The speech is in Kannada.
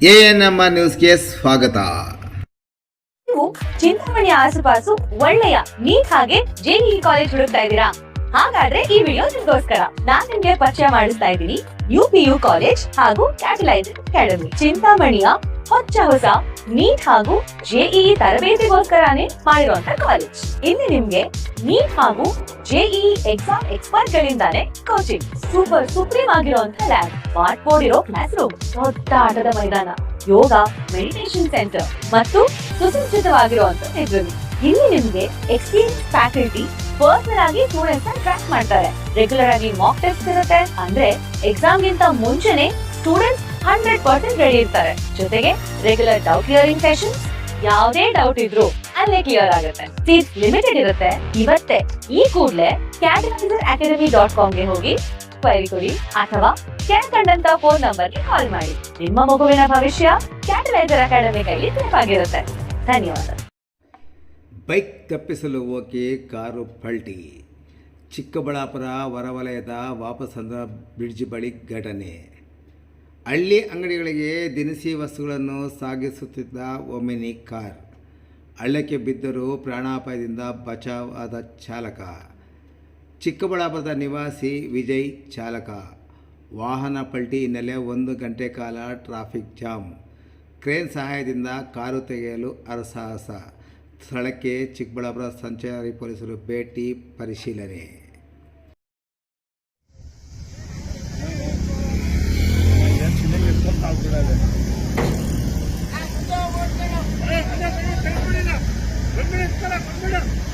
ಎಎನ್ಎಂ ನ್ಯೂಸ್ಗೆ ಸ್ವಾಗತ. ನೀವು ಚಿಂತಾಮಣಿ ಆಸುಪಾಸು ಒಳ್ಳೆಯ ನೀಟ್ ಹಾಗೆ ಜೆಇಇ ಕಾಲೇಜ್ ಹುಡುಕ್ತಾ ಇದ್ದೀರಾ? ಹಾಗಾದ್ರೆ ಈ ವಿಡಿಯೋ ನಿಮ್ಗೋಸ್ಕರ. ನಾನ್ ನಿಮ್ಗೆ ಪರಿಚಯ ಮಾಡಿಸ್ತಾ ಇದ್ದೀನಿ ಯುಪಿಯು ಕಾಲೇಜ್ ಹಾಗೂ ಕ್ಯಾಟಲೈಸರ್ ಅಕಾಡೆಮಿ. ಚಿಂತಾಮಣಿಯ ಹೊಸ ನೀಟ್ ಹಾಗೂ ಜೆಇಇ ತರಬೇತಿಗೋಸ್ಕರನೇ ಮಾಡಿರುವಂತ ಕಾಲೇಜ್. ಇಲ್ಲಿ ನಿಮ್ಗೆ ನೀಟ್ ಹಾಗೂ ಜೆಇಇ ಎಕ್ಸಾಮ್ ಎಕ್ಸ್ಪರ್ಟ್ ಗಳಿಂದಾನೇ ಕೋಚಿಂಗ್, ಸೂಪರ್ ಸುಪ್ರೀಂ ಆಗಿರುವಂತ ಲ್ಯಾಬ್, ಸ್ಮಾರ್ಟ್ ಬೋರ್ಡ್ ಇರೋ ಕ್ಲಾಸ್ ರೂಮ್, ದೊಡ್ಡ ಆಟದ ಮೈದಾನ, ಯೋಗ, ಮೆಡಿಟೇಷನ್ ಸೆಂಟರ್ ಮತ್ತು ಸುಸಜ್ಜಿತವಾಗಿರುವಂತ ಲೈಬ್ರರಿ. ಇಲ್ಲಿ ನಿಮ್ಗೆ ಎಕ್ಸ್ಪೀರಿಯನ್ಸ್ ಫ್ಯಾಕಲ್ಟಿ ಪರ್ಸನಲ್ ಆಗಿ ಸ್ಟೂಡೆಂಟ್ಸ್ ನ ಟ್ರ್ಯಾಕ್ ಮಾಡ್ತಾರೆ. ರೆಗ್ಯುಲರ್ ಆಗಿ ಮಾಕ್ ಟೆಸ್ಟ್ ಇರುತ್ತೆ, ಅಂದ್ರೆ ಎಕ್ಸಾಮ್ ಗಿಂತ ಮುಂಚೆನೆ ಸ್ಟೂಡೆಂಟ್ಸ್ 100% ರೆಡಿ ಇರ್ತಾರೆ. ಜೊತೆಗೆ ರೆಗ್ಯುಲರ್ ಡೌಟ್ ಕ್ಲಿಯರಿಂಗ್ ಸೆಷನ್ಸ್, ಯಾವುದೇ ಡೌಟ್ ಇದ್ರು ಅಲ್ಲೇ ಕ್ಲಿಯರ್ ಆಗುತ್ತೆ. ಸೀಟ್ಸ್ ಲಿಮಿಟೆಡ್ ಇರುತ್ತೆ. ಇವತ್ತೇ ಈ ಕೂಡಲೇ catalyzeracademy.com ಗೆ ಹೋಗಿ ಕ್ವೈರಿ ಕೊಡಿ ಅಥವಾ ಕೆಳಕಂಡಂತ ಫೋನ್ ನಂಬರ್ಗೆ ಕಾಲ್ ಮಾಡಿ. ನಿಮ್ಮ ಮಗುವಿನ ಭವಿಷ್ಯ ಕ್ಯಾಟಲೈಸರ್ ಅಕಾಡೆಮಿ ಕೈಲಿ ಸೇಫಾಗಿರುತ್ತೆ. ಧನ್ಯವಾದ. ಬೈಕ್ ತಪ್ಪಿಸಲು ಹೋಗಿ ಕಾರು ಪಲ್ಟಿ. ಚಿಕ್ಕಬಳ್ಳಾಪುರ ಹೊರವಲಯದ ವಾಪಸಂದ್ರ ಬ್ರಿಡ್ಜ್ ಬಳಿ ಘಟನೆ. ಹಳ್ಳಿ ಅಂಗಡಿಗಳಿಗೆ ದಿನಸಿ ವಸ್ತುಗಳನ್ನು ಸಾಗಿಸುತ್ತಿದ್ದ ಒಮಿನಿ ಕಾರ್ ಹಳ್ಳಕ್ಕೆ ಬಿದ್ದರೂ ಪ್ರಾಣಾಪಾಯದಿಂದ ಬಚಾವಾದ ಚಾಲಕ. ಚಿಕ್ಕಬಳ್ಳಾಪುರದ ನಿವಾಸಿ ವಿಜಯ್ ಚಾಲಕ. ವಾಹನ ಪಲ್ಟಿ ಹಿನ್ನೆಲೆ 1 ಗಂಟೆ ಕಾಲ ಟ್ರಾಫಿಕ್ ಜಾಮ್. ಕ್ರೇನ್ ಸಹಾಯದಿಂದ ಕಾರು ತೆಗೆಯಲು ಹರಸಾಹಸ. ಸ್ಥಳಕ್ಕೆ ಚಿಕ್ಕಬಳ್ಳಾಪುರ ಸಂಚಾರಿ ಪೊಲೀಸರು ಭೇಟಿ ಪರಿಶೀಲನೆ. One minute,